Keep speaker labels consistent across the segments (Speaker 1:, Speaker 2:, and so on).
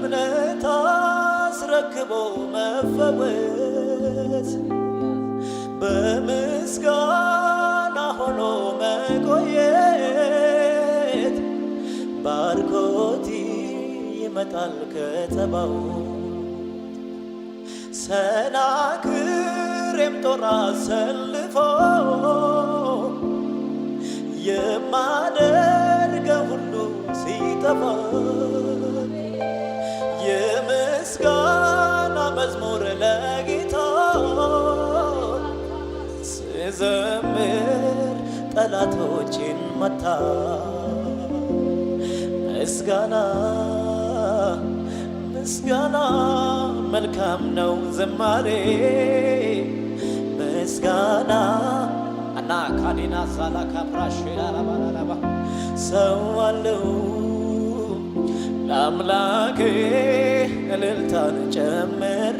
Speaker 1: በእምነት አስረክቦ መፈወስ በምስጋና ሆኖ መቆየት ባርኮት ይመጣል ከጸባው ሰናክሬም ጦር አሰልፎ የማደርገው ሁሉ ሲጠፋ የምስጋና መዝሙር ለጌታ ስዘምር ጠላቶችን መታ ምስጋና ምስጋና መልካም ነው ዝማሬ ምስጋና አና ካዲና ሳላ ካፕራሽ ላላባላባ ሰዋለው ለአምላኬ እልልታን ጨምሬ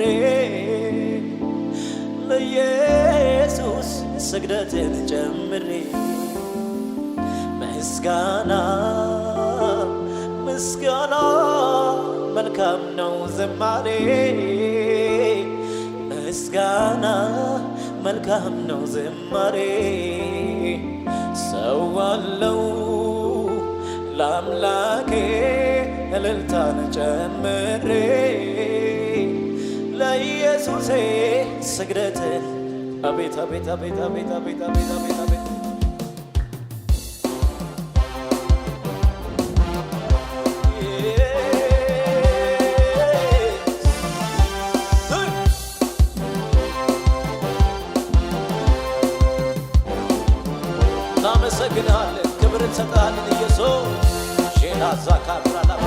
Speaker 1: ለኢየሱስ ስግደትን ጨምሬ ምስጋና ምስጋና መልካም ነው ዝማሬ ምስጋና መልካም ነው ዝማሬ ሰዋለው ለአምላኬ እልልታን ጨምሬ ለኢየሱሴ ስግደትን አቤት አቤት አቤት አቤት አቤት አቤት አቤት አቤት እናመሰግናለን ክብር እንሰጣለን ኢየሱስ ሼላ ዛካብራ ላባ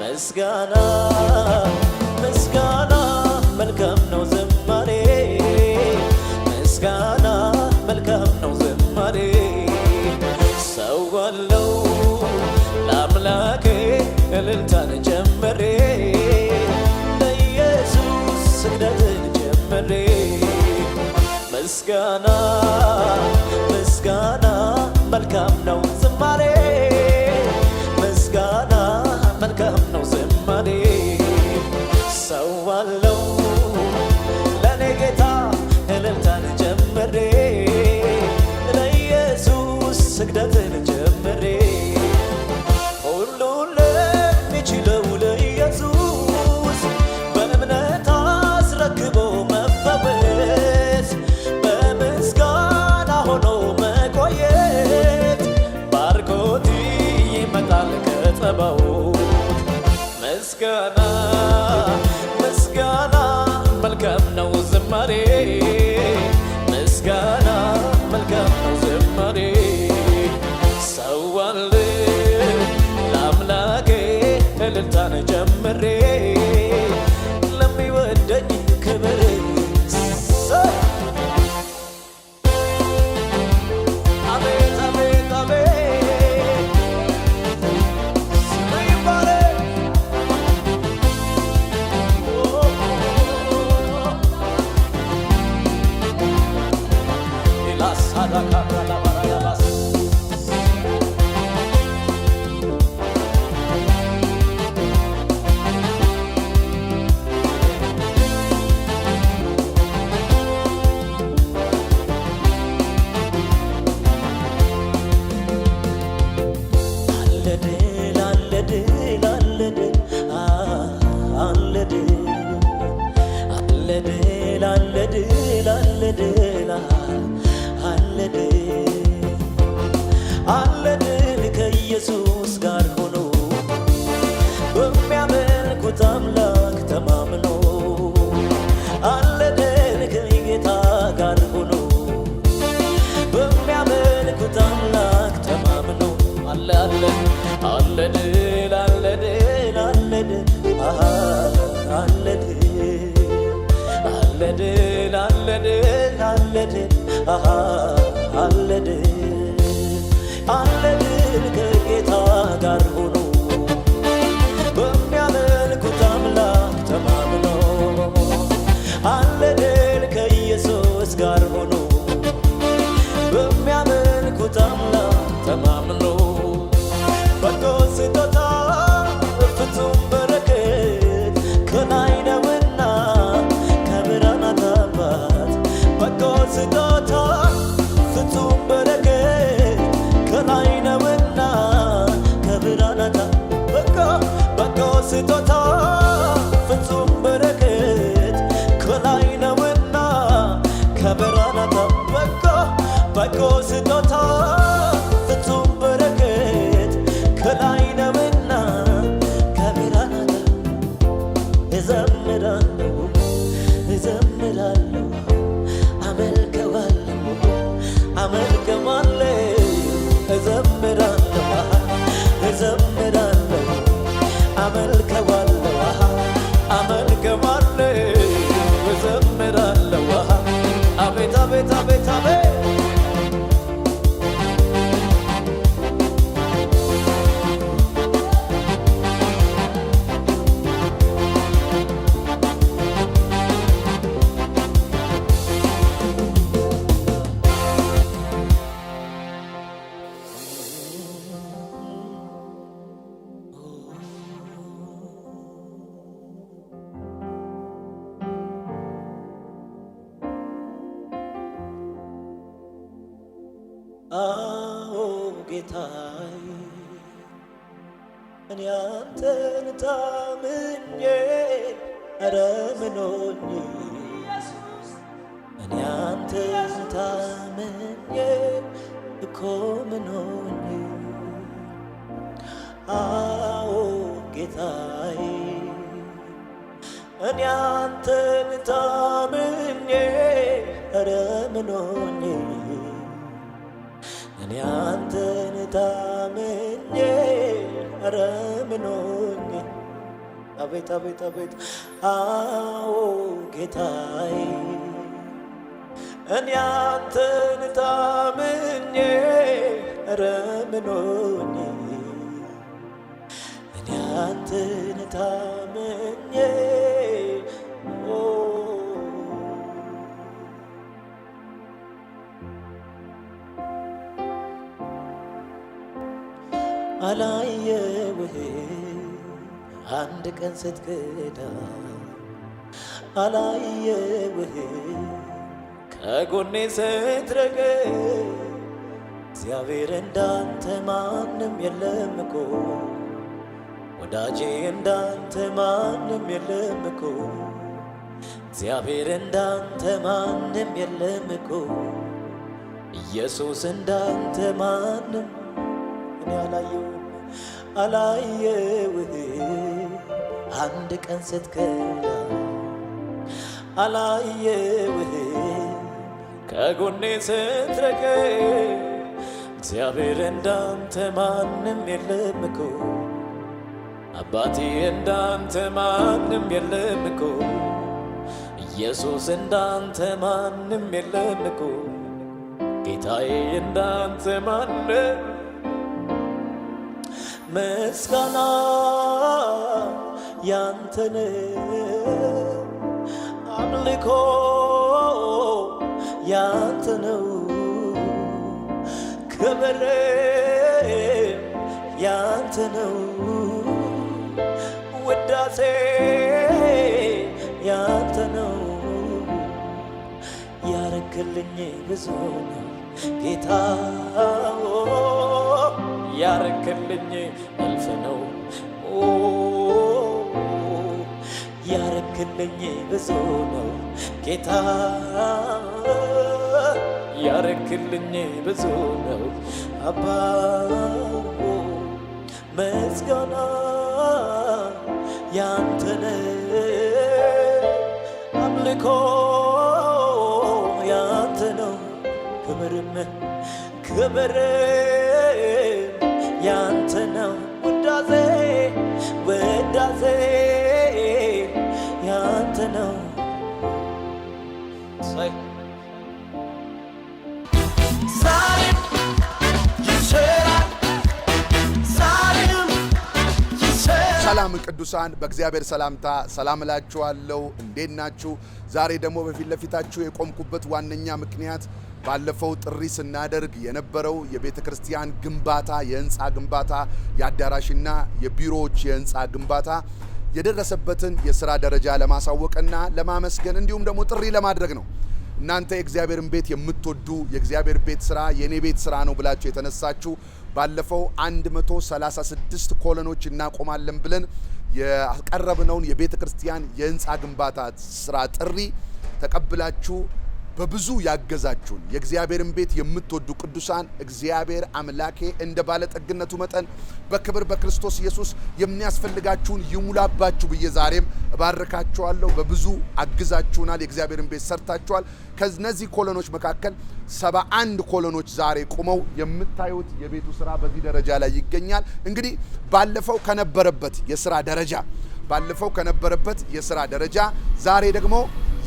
Speaker 1: ምስጋና ምስጋና መልካም ነው ዝማሬ ምስጋና መልካም ነው ዝማሬ ሰዋለው ለአምላኬ እልልታን ጨምሬ ለኢየሱስ ስግደትን ጨምሬ ምስጋና ምስጋና መልካም ነው ዝማሬ ምስጋና መልካም ነው ዝማሬ ሰዋለው ለኔ ጌታ እልልታን ጨምሬ ለኢየሱስ ስግደትን ጨምሬ ሁሉን ለሚችለው ለኢየሱስ በእምነት አስረክቦ መፈወስ በምስጋና ሆኖ መቆየት ባርኮት ይመጣል ከጸባው ምስጋና ምስጋና መልካም ነው ዝማሬ ምስጋና መልካም ነው ዝማሬ ሰዋለው ለአምላኬ እልልታን ጨምሬ ለሚወደኝ ክብር አቤት አቤት አቤት አለድል ከጌታ ጋር ሆኖ በሚያመልኩት አምላክ ተማምኖ አለድል ከኢየሱስ ጋር ሆኖ በሚያመልኩት አምላክ ተማምኖ በጎ ስጦታ ፍጹም በረከት ከላይ ነውና ከብርሃናት አባት በጎ ስጦታ ፍጹም በረከት ከላይ ነውና ከብርሃናት በጎ ስጦታ ፍጹም በረከት ከላይ ነውና ከብርሃናት በጎ ስጦታ ፍጹም በረከት ከላይ ነውና ከብርሃናት እዘምራለሁ እዘምራለሁ አመልከዋለሁ አመልከዋለሁ እዘምራለሁ እዘምራለሁ አመልከዋለሁ አመልከዋለሁ እዘምራለሁ አቤት አቤት አቤት አቤት አዎ ጌታዬ እኔ አንተን ታምኜ ኧረ ምን ሆኜ እኔ አንተን ታምኜ እኮ ምን ሆኜ አዎ ጌታዬ እኔ አንተን ታምኜ ኧረ ምን ሆኜ እኔ አንተን ታምኜ ኧረ ምን ሆኜ አቤት አቤት አቤት አዎ ጌታዬ እኔ አንተን ታምኜ ኧረ ምን ሆኜ እኔ አንተን ታምኜ አላየውህ አንድ ቀን ስትክዳ አላየውህ ከጎኔ ስትረቅ እግዚአብሔር እንዳንተ ማንም የለም እኮ ወዳጄ እንዳንተ ማንም የለም እኮ እግዚአብሔር እንዳንተ ማንም የለም እኮ ኢየሱስ እንዳንተ ማንም እኔ አላየውህ አንድ ቀን ስትከዳ አላየውህ ከጎኔ ስትርቅ እግዚአብሔር እንዳንተ ማንም የለም እኮ አባቴ እንዳንተ ማንም የለም እኮ ኢየሱስ እንዳንተ ማንም የለም እኮ ጌታዬ እንዳንተ ማንም ምስጋና ያንተ ነው አምልኮ ያንተ ነው ክብር ያንተ ነው ውዳሴ ያንተ ነው ያረክልኝ ብዙ ነው ጌታ ያረክልኝ እልፍ ነው ያረክልኝ ብዙ ነው ጌታ ያረክልኝ ብዙ ነው አባ ምስጋና ያንተ ነው አምልኮ ያንተ ነው ክብር ያንተ ነው ውዳሴ ያንተ ነው።
Speaker 2: ሰላም ቅዱሳን በእግዚአብሔር ሰላምታ ሰላም እላችኋለሁ። እንዴት ናችሁ? ዛሬ ደግሞ በፊት ለፊታችሁ የቆምኩበት ዋነኛ ምክንያት ባለፈው ጥሪ ስናደርግ የነበረው የቤተ ክርስቲያን ግንባታ፣ የህንፃ ግንባታ፣ የአዳራሽና የቢሮዎች የህንፃ ግንባታ የደረሰበትን የሥራ ደረጃ ለማሳወቅና ለማመስገን እንዲሁም ደግሞ ጥሪ ለማድረግ ነው። እናንተ የእግዚአብሔርን ቤት የምትወዱ የእግዚአብሔር ቤት ሥራ የኔ ቤት ሥራ ነው ብላችሁ የተነሳችሁ ባለፈው 136 ኮሎኖች እናቆማለን ብለን ያቀረብነውን የቤተ ክርስቲያን የህንፃ ግንባታ ሥራ ጥሪ ተቀብላችሁ በብዙ ያገዛችሁን የእግዚአብሔርን ቤት የምትወዱ ቅዱሳን እግዚአብሔር አምላኬ እንደ ባለጠግነቱ መጠን በክብር በክርስቶስ ኢየሱስ የሚያስፈልጋችሁን ይሙላባችሁ ብዬ ዛሬም እባርካችኋለሁ። በብዙ አግዛችሁናል። የእግዚአብሔርን ቤት ሰርታችኋል። ከነዚህ ኮሎኖች መካከል 71 ኮሎኖች ዛሬ ቆመው የምታዩት የቤቱ ስራ በዚህ ደረጃ ላይ ይገኛል። እንግዲህ ባለፈው ከነበረበት የሥራ ደረጃ ዛሬ ደግሞ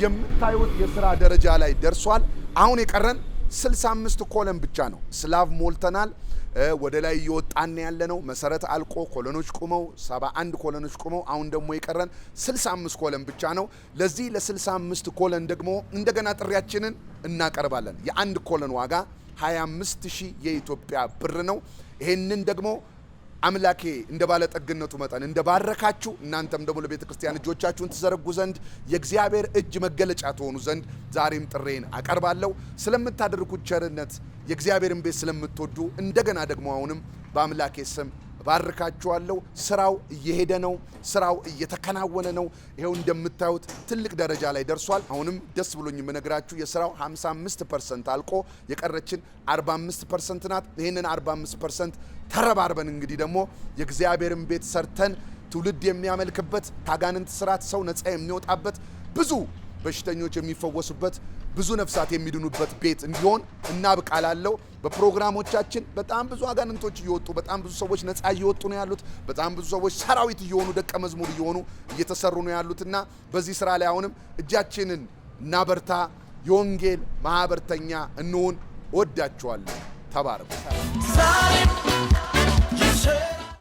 Speaker 2: የምታዩት የሥራ ደረጃ ላይ ደርሷል። አሁን የቀረን 65 ኮለን ብቻ ነው። ስላቭ ሞልተናል። ወደ ላይ እየወጣን ያለ ነው። መሰረት አልቆ ኮለኖች ቆመው 71 ኮለኖች ቆመው አሁን ደግሞ የቀረን 65 ኮለን ብቻ ነው። ለዚህ ለ65 ኮለን ደግሞ እንደገና ጥሪያችንን እናቀርባለን። የአንድ ኮለን ዋጋ 25000 የኢትዮጵያ ብር ነው። ይሄንን ደግሞ አምላኬ እንደ ባለጠግነቱ መጠን እንደባረካችሁ እናንተም ደግሞ ለቤተ ክርስቲያን እጆቻችሁን ትዘረጉ ዘንድ የእግዚአብሔር እጅ መገለጫ ትሆኑ ዘንድ ዛሬም ጥሬን አቀርባለሁ። ስለምታደርጉት ቸርነት የእግዚአብሔርን ቤት ስለምትወዱ እንደገና ደግሞ አሁንም በአምላኬ ስም ባርካችኋለሁ። ስራው እየሄደ ነው። ስራው እየተከናወነ ነው። ይሄው እንደምታዩት ትልቅ ደረጃ ላይ ደርሷል። አሁንም ደስ ብሎኝ የምነግራችሁ የስራው 55% አልቆ የቀረችን 45% ናት። ይሄንን 45% ተረባርበን እንግዲህ ደግሞ የእግዚአብሔርን ቤት ሰርተን ትውልድ የሚያመልክበት ከአጋንንት ስራት ሰው ነፃ የሚወጣበት ብዙ በሽተኞች የሚፈወሱበት ብዙ ነፍሳት የሚድኑበት ቤት እንዲሆን እናብቃላለሁ። በፕሮግራሞቻችን በጣም ብዙ አጋንንቶች እየወጡ በጣም ብዙ ሰዎች ነፃ እየወጡ ነው ያሉት። በጣም ብዙ ሰዎች ሰራዊት እየሆኑ ደቀ መዝሙር እየሆኑ እየተሰሩ ነው ያሉትና በዚህ ስራ ላይ አሁንም እጃችንን እናበርታ። የወንጌል ማህበርተኛ እንሆን። ወዳችኋለሁ። ተባረኩ።